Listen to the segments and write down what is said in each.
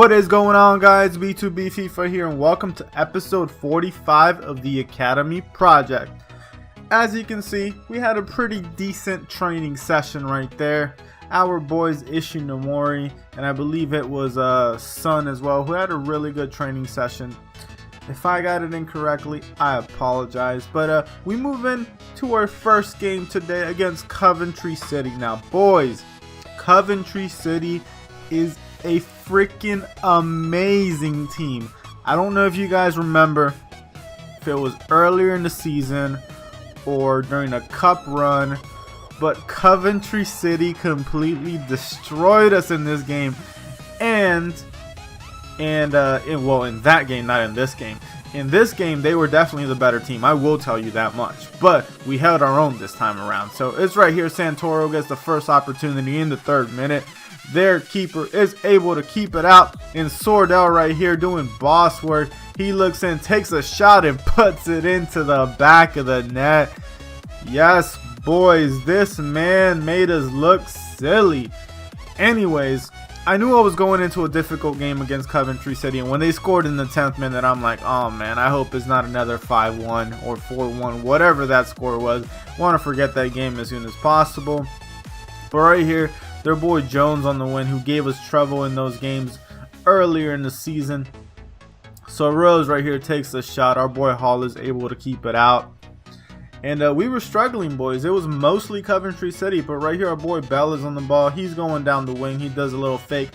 What is going on, guys? B2B FIFA here, and welcome to episode 45 of the Academy Project. As you can see, we had a pretty decent training session right there. Our boys Ishi Nomori, and I believe it was Sun as well, who had a really good training session. If I got it incorrectly, I apologize. But we move in to our first game today against Coventry City. Now, boys, Coventry City is a freaking amazing team. I don't know if you guys remember if it was earlier in the season or during a cup run, but Coventry City completely destroyed us in this game. In that game, not in this game. In this game, they were definitely the better team. I will tell you that much. But we held our own this time around. So it's right here. Santoro gets the first opportunity in the 3rd minute. Their keeper is able to keep it out. And Sordell right here doing boss work. He looks in, takes a shot, and puts it into the back of the net. Yes, boys, this man made us look silly. Anyways, I knew I was going into a difficult game against Coventry City, and when they scored in the 10th minute, I'm like, oh man, I hope it's not another 5-1 or 4-1, whatever that score was. Want to forget that game as soon as possible. But right here, their boy Jones on the win, who gave us trouble in those games earlier in the season. So Rose right here takes the shot. Our boy Hall is able to keep it out. And we were struggling, boys. It was mostly Coventry City, but right here our boy Bell is on the ball. He's going down the wing. He does a little fake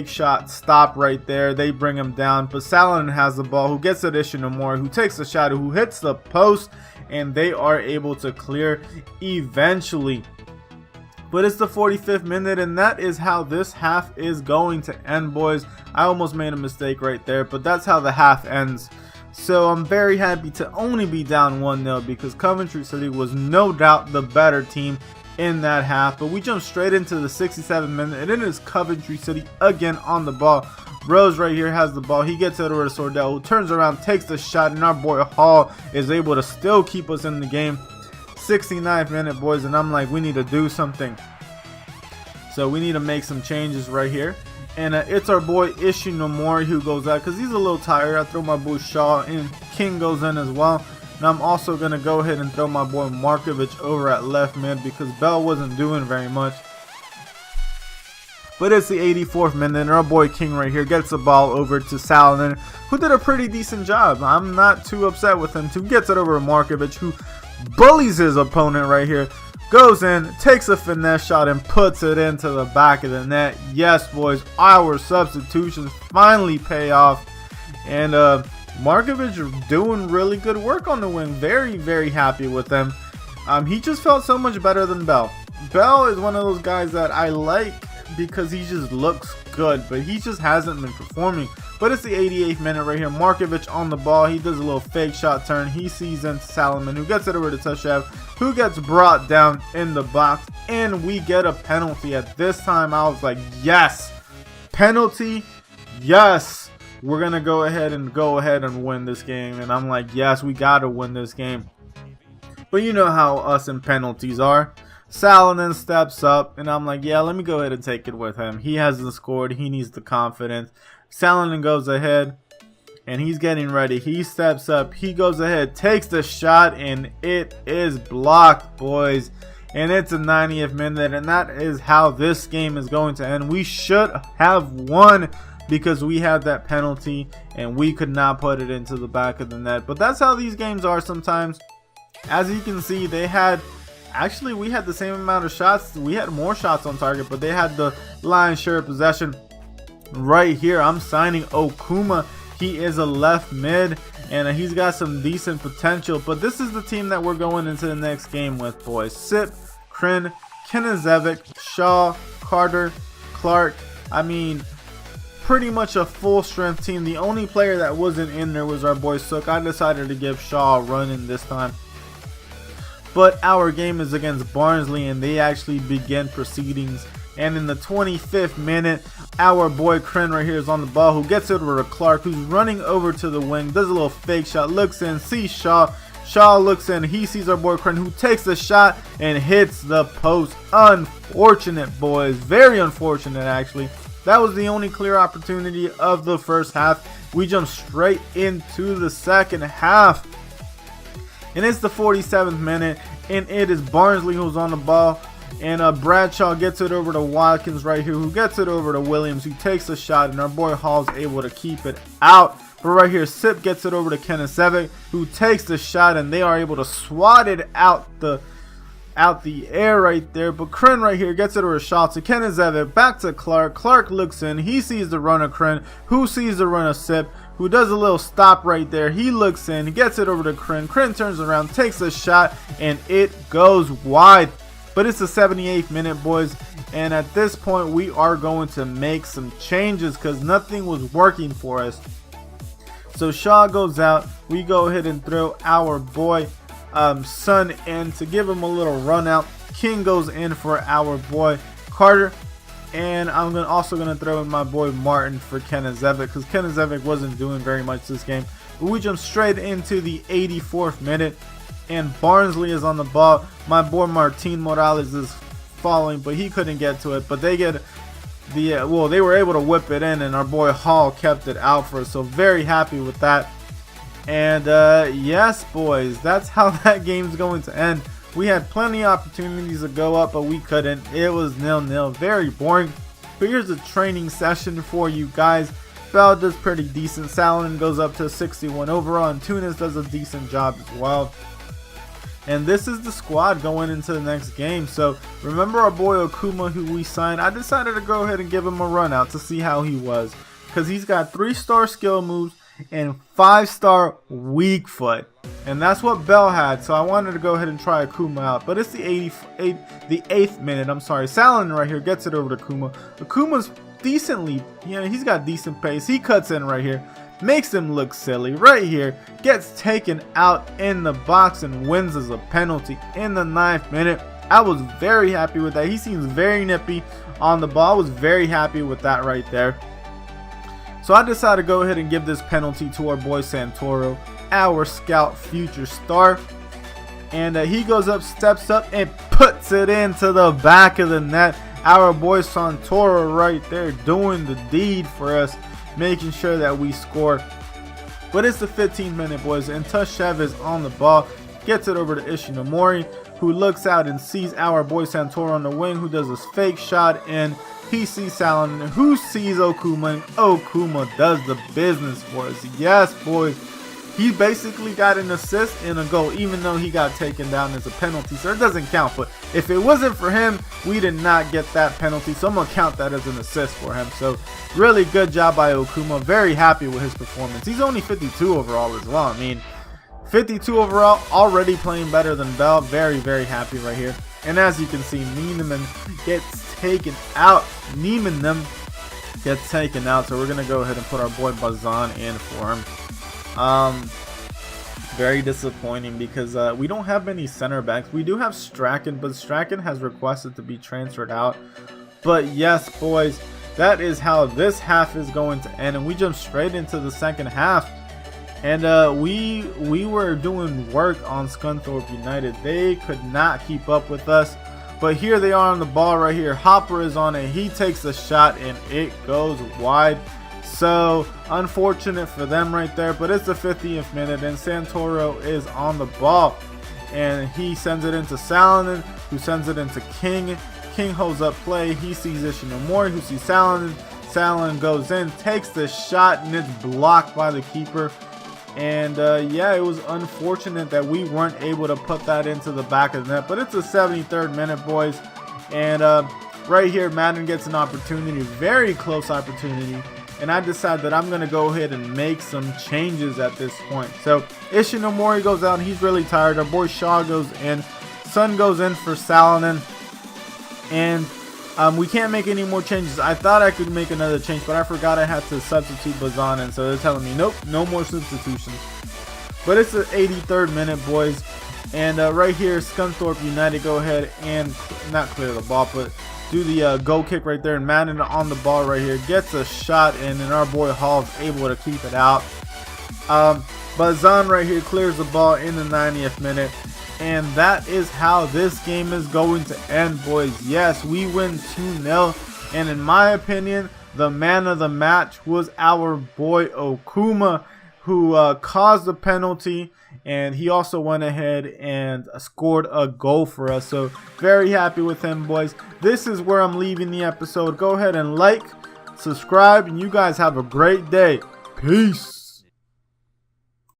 shot stop right there. They bring him down, but Saladin has the ball, who gets it to Ishinomori, who takes the shot, who hits the post, and they are able to clear eventually. But it's the 45th minute, and that is how this half is going to end, boys. I almost made a mistake right there, but that's how the half ends. So I'm very happy to only be down 1-0 because Coventry City was no doubt the better team in that half. But we jump straight into the 67th minute, and it is Coventry City again on the ball. Rose right here has the ball. He gets it over to Sordell, who turns around, takes the shot, and our boy Hall is able to still keep us in the game. 69th minute, boys, and I'm like, we need to do something. So we need to make some changes right here. And it's our boy Ishi Nomori who goes out because he's a little tired. I throw my boy Shaw in. King goes in as well. Now I'm also going to go ahead and throw my boy Markovic over at left mid because Bell wasn't doing very much. But it's the 84th minute, and our boy King right here gets the ball over to Saladin, who did a pretty decent job. I'm not too upset with him. Who gets it over to Markovic, who bullies his opponent right here. Goes in, takes a finesse shot, and puts it into the back of the net. Yes, boys, our substitutions finally pay off. And Markovic doing really good work on the wing. Very, very happy with him. He just felt so much better than Bell. Bell is one of those guys that I like because he just looks good, but he just hasn't been performing. But it's the 88th minute right here. Markovic on the ball. He does a little fake shot turn. He sees into Salomon, who gets it over to Tushev, who gets brought down in the box. And we get a penalty. At this time, I was like, yes, penalty, yes. We're going to go ahead and win this game. And I'm like, yes, we got to win this game. But you know how us and penalties are. Saladin steps up, and I'm like, yeah, let me go ahead and take it with him. He hasn't scored. He needs the confidence. Saladin goes ahead, and he's getting ready. He steps up. He goes ahead, takes the shot, and it is blocked, boys. And it's a 90th minute, and that is how this game is going to end. We should have won because we had that penalty, and we could not put it into the back of the net. But that's how these games are sometimes. As you can see, they had... Actually, we had the same amount of shots. We had more shots on target, but they had the lion's share of possession. Right here, I'm signing Okuma. He is a left mid, and he's got some decent potential. But this is the team that we're going into the next game with, boys. Sip, Krin, Kenizevic, Shaw, Carter, Clark. I mean, pretty much a full-strength team. The only player that wasn't in there was our boy Sook. I decided to give Shaw a run in this time. But our game is against Barnsley, and they actually begin proceedings. And in the 25th minute, our boy Kren right here is on the ball, who gets it over to Clark, who's running over to the wing, does a little fake shot, looks in, sees Shaw, Shaw looks in. He sees our boy Kren, who takes the shot and hits the post. Unfortunate, boys. Very unfortunate, actually. That was the only clear opportunity of the first half. We jump straight into the second half. And it's the 47th minute, and it is Barnsley who's on the ball. And Bradshaw gets it over to Watkins right here, who gets it over to Williams, who takes a shot, and our boy Hall's able to keep it out. But right here, Sip gets it over to Kenisevic, who takes the shot, and they are able to swat it out the air right there. But Kren right here gets it over to Schultz to Kenisevic, back to Clark. Clark looks in, he sees the run of Kren, who sees the run of Sip, who does a little stop right there. He looks in, gets it over to Kren. Kren turns around, takes a shot, and it goes wide. But it's the 78th minute, boys, and at this point we are going to make some changes because nothing was working for us. So Shaw goes out. We go ahead and throw our boy Son in to give him a little run out. King goes in for our boy Carter. And I'm also going to throw in my boy Martin for Kenisevic because Kenisevic wasn't doing very much this game. But we jump straight into the 84th minute. And Barnsley is on the ball. My boy Martin Morales is falling, but he couldn't get to it. But they get the they were able to whip it in, and our boy Hall kept it out for us. So very happy with that. And yes, boys, that's how that game's going to end. We had plenty of opportunities to go up, but we couldn't. It was 0-0. Very boring. But here's a training session for you guys. Bell does pretty decent. Salin goes up to 61 overall, and Tunis does a decent job as well. And this is the squad going into the next game. So remember our boy Okuma, who we signed. I decided to go ahead and give him a run out to see how he was, because he's got 3-star skill moves and 5-star weak foot, and that's what Bell had. So I wanted to go ahead and try Akuma out. But it's the 8th minute. I'm sorry, Salin right here gets it over to Akuma. Akuma's decently, he's got decent pace. He cuts in right here, makes him look silly right here, gets taken out in the box and wins as a penalty in the 9th minute. I was very happy with that. He seems very nippy on the ball. I was very happy with that right there. So I decided to go ahead and give this penalty to our boy Santoro, our scout future star. And he goes up, steps up, and puts it into the back of the net. Our boy Santoro right there doing the deed for us, making sure that we score. But it's the 15th minute, boys, and Tushev is on the ball. Gets it over to Ishinomori, who looks out and sees our boy Santoro on the wing, who does this fake shot, and he sees Salin, who sees Okuma, and Okuma does the business for us. Yes, boys. He basically got an assist and a goal, even though he got taken down as a penalty. So it doesn't count. But if it wasn't for him, we did not get that penalty. So I'm going to count that as an assist for him. So really good job by Okuma. Very happy with his performance. He's only 52 overall as well. I mean, 52 overall, already playing better than Bell. Very, very happy right here. And as you can see, Niemann gets taken out. Niemann gets taken out. So we're going to go ahead and put our boy Bazan in for him. Very disappointing because we don't have many center backs. We do have Strachan, but Strachan has requested to be transferred out. But yes, boys, that is how this half is going to end, and we jump straight into the second half. And we were doing work on Scunthorpe United. They could not keep up with us. But here they are on the ball right here. Hopper is on it. He takes a shot and it goes wide. So unfortunate for them right there. But it's the 50th minute and Santoro is on the ball. And he sends it into Salonen, who sends it into King. King holds up play. He sees Ishinomori, who sees Salonen. Salonen goes in, takes the shot, and it's blocked by the keeper. And yeah, it was unfortunate that we weren't able to put that into the back of the net. But it's the 73rd minute, boys. And right here, Madden gets an opportunity, very close opportunity. And I decide that I'm going to go ahead and make some changes at this point. So Ishinomori goes out. He's really tired. Our boy Shaw goes in. Sun goes in for Salonen. And we can't make any more changes. I thought I could make another change, but I forgot I had to substitute Bazan, and so they're telling me, nope, no more substitutions. But it's the 83rd minute, boys. And right here, Scunthorpe United go ahead and not clear the ball, but do the goal kick right there. And Madden on the ball right here gets a shot in, and our boy Hall is able to keep it out. Bazan right here clears the ball in the 90th minute. And that is how this game is going to end, boys. Yes, we win 2-0. And in my opinion, the man of the match was our boy Okuma, who caused the penalty, and he also went ahead and scored a goal for us. So very happy with him, boys. This is where I'm leaving the episode. Go ahead and like, subscribe, and you guys have a great day. Peace.